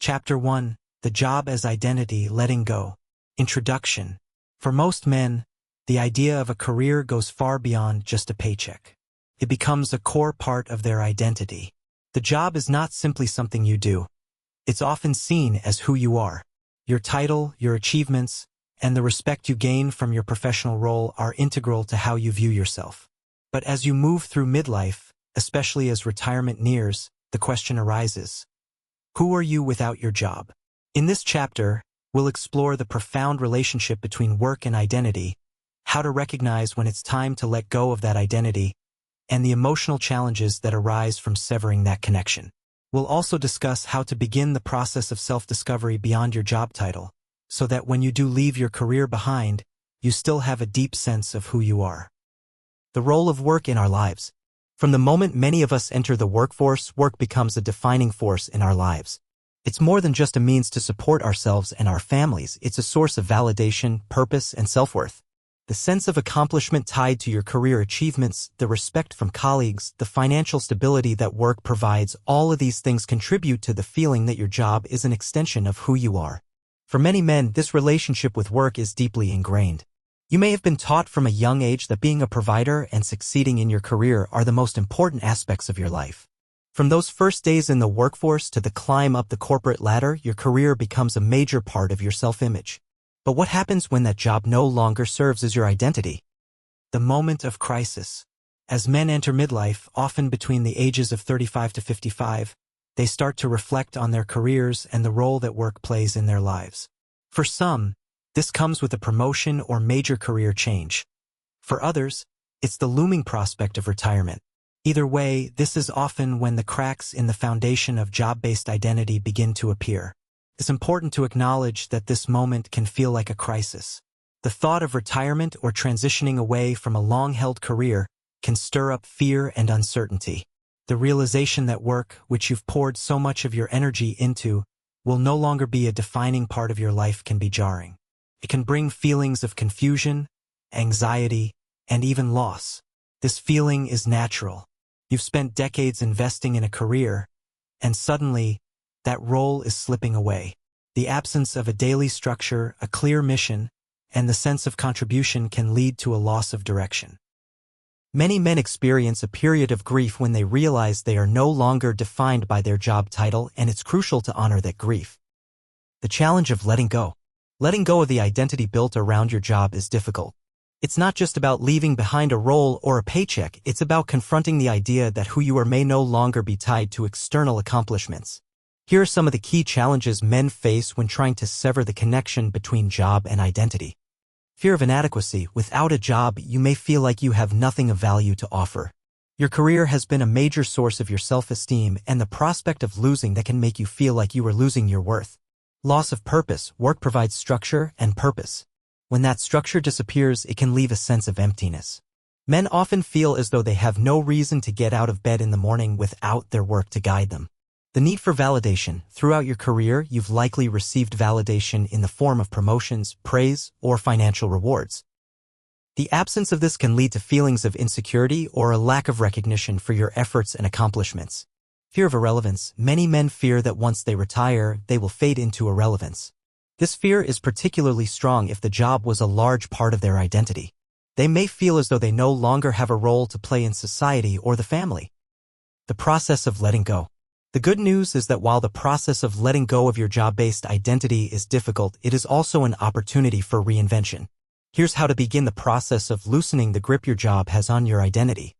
Chapter 1. The Job as Identity, Letting Go. Introduction. For most men, the idea of a career goes far beyond just a paycheck. It becomes a core part of their identity. The job is not simply something you do. It's often seen as who you are. Your title, your achievements, and the respect you gain from your professional role are integral to how you view yourself. But as you move through midlife, especially as retirement nears, the question arises: who are you without your job? In this chapter, we'll explore the profound relationship between work and identity, how to recognize when it's time to let go of that identity, and the emotional challenges that arise from severing that connection. We'll also discuss how to begin the process of self-discovery beyond your job title, so that when you do leave your career behind, you still have a deep sense of who you are. The role of work in our lives. From the moment many of us enter the workforce, work becomes a defining force in our lives. It's more than just a means to support ourselves and our families. It's a source of validation, purpose, and self-worth. The sense of accomplishment tied to your career achievements, the respect from colleagues, the financial stability that work provides, all of these things contribute to the feeling that your job is an extension of who you are. For many men, this relationship with work is deeply ingrained. You may have been taught from a young age that being a provider and succeeding in your career are the most important aspects of your life. From those first days in the workforce to the climb up the corporate ladder, your career becomes a major part of your self-image. But what happens when that job no longer serves as your identity? The moment of crisis. As men enter midlife, often between the ages of 35 to 55, they start to reflect on their careers and the role that work plays in their lives. For some, this comes with a promotion or major career change. For others, it's the looming prospect of retirement. Either way, this is often when the cracks in the foundation of job-based identity begin to appear. It's important to acknowledge that this moment can feel like a crisis. The thought of retirement or transitioning away from a long-held career can stir up fear and uncertainty. The realization that work, which you've poured so much of your energy into, will no longer be a defining part of your life can be jarring. It can bring feelings of confusion, anxiety, and even loss. This feeling is natural. You've spent decades investing in a career, and suddenly, that role is slipping away. The absence of a daily structure, a clear mission, and the sense of contribution can lead to a loss of direction. Many men experience a period of grief when they realize they are no longer defined by their job title, and it's crucial to honor that grief. The challenge of letting go. Letting go of the identity built around your job is difficult. It's not just about leaving behind a role or a paycheck, it's about confronting the idea that who you are may no longer be tied to external accomplishments. Here are some of the key challenges men face when trying to sever the connection between job and identity. Fear of inadequacy. Without a job, you may feel like you have nothing of value to offer. Your career has been a major source of your self-esteem, and the prospect of losing that can make you feel like you are losing your worth. Loss of purpose. Work provides structure and purpose. When that structure disappears, it can leave a sense of emptiness. Men often feel as though they have no reason to get out of bed in the morning without their work to guide them. The need for validation. Throughout your career, you've likely received validation in the form of promotions, praise, or financial rewards. The absence of this can lead to feelings of insecurity or a lack of recognition for your efforts and accomplishments. Fear of irrelevance. Many men fear that once they retire, they will fade into irrelevance. This fear is particularly strong if the job was a large part of their identity. They may feel as though they no longer have a role to play in society or the family. The process of letting go. The good news is that while the process of letting go of your job-based identity is difficult, it is also an opportunity for reinvention. Here's how to begin the process of loosening the grip your job has on your identity.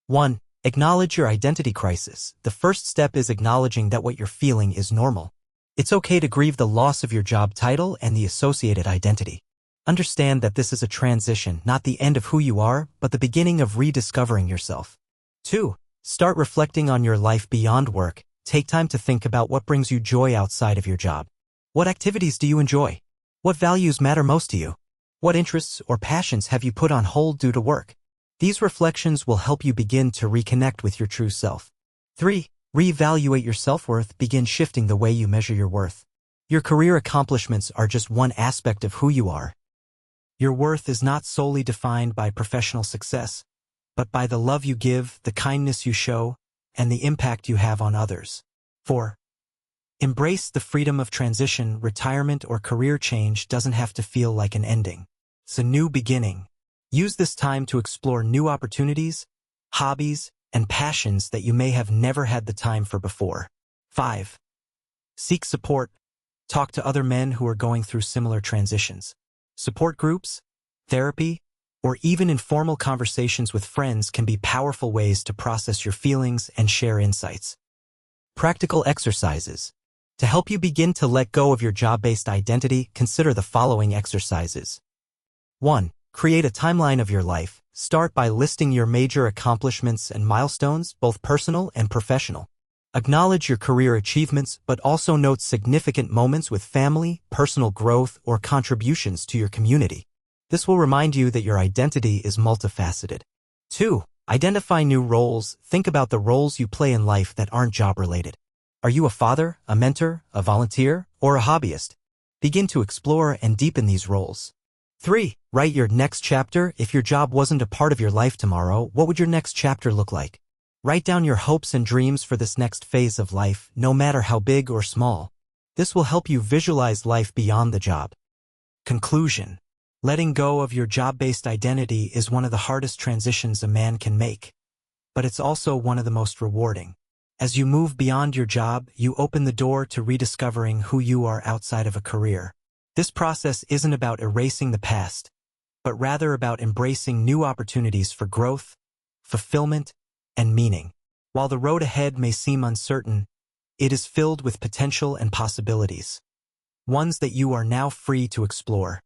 1. Acknowledge your identity crisis. The first step is acknowledging that what you're feeling is normal. It's okay to grieve the loss of your job title and the associated identity. Understand that this is a transition, not the end of who you are, but the beginning of rediscovering yourself. 2. Start reflecting on your life beyond work. Take time to think about what brings you joy outside of your job. What activities do you enjoy? What values matter most to you? What interests or passions have you put on hold due to work? These reflections will help you begin to reconnect with your true self. 3. Reevaluate your self-worth. Begin shifting the way you measure your worth. Your career accomplishments are just one aspect of who you are. Your worth is not solely defined by professional success, but by the love you give, the kindness you show, and the impact you have on others. 4. Embrace the freedom of transition. Retirement or career change doesn't have to feel like an ending. It's a new beginning. Use this time to explore new opportunities, hobbies, and passions that you may have never had the time for before. 5. Seek support. Talk to other men who are going through similar transitions. Support groups, therapy, or even informal conversations with friends can be powerful ways to process your feelings and share insights. Practical exercises. To help you begin to let go of your job-based identity, consider the following exercises. 1. Create a timeline of your life. Start by listing your major accomplishments and milestones, both personal and professional. Acknowledge your career achievements, but also note significant moments with family, personal growth, or contributions to your community. This will remind you that your identity is multifaceted. 2. Identify new roles. Think about the roles you play in life that aren't job-related. Are you a father, a mentor, a volunteer, or a hobbyist? Begin to explore and deepen these roles. 3. Write your next chapter. If your job wasn't a part of your life tomorrow, what would your next chapter look like? Write down your hopes and dreams for this next phase of life, no matter how big or small. This will help you visualize life beyond the job. Conclusion. Letting go of your job-based identity is one of the hardest transitions a man can make, but it's also one of the most rewarding. As you move beyond your job, you open the door to rediscovering who you are outside of a career. This process isn't about erasing the past, but rather about embracing new opportunities for growth, fulfillment, and meaning. While the road ahead may seem uncertain, it is filled with potential and possibilities, ones that you are now free to explore.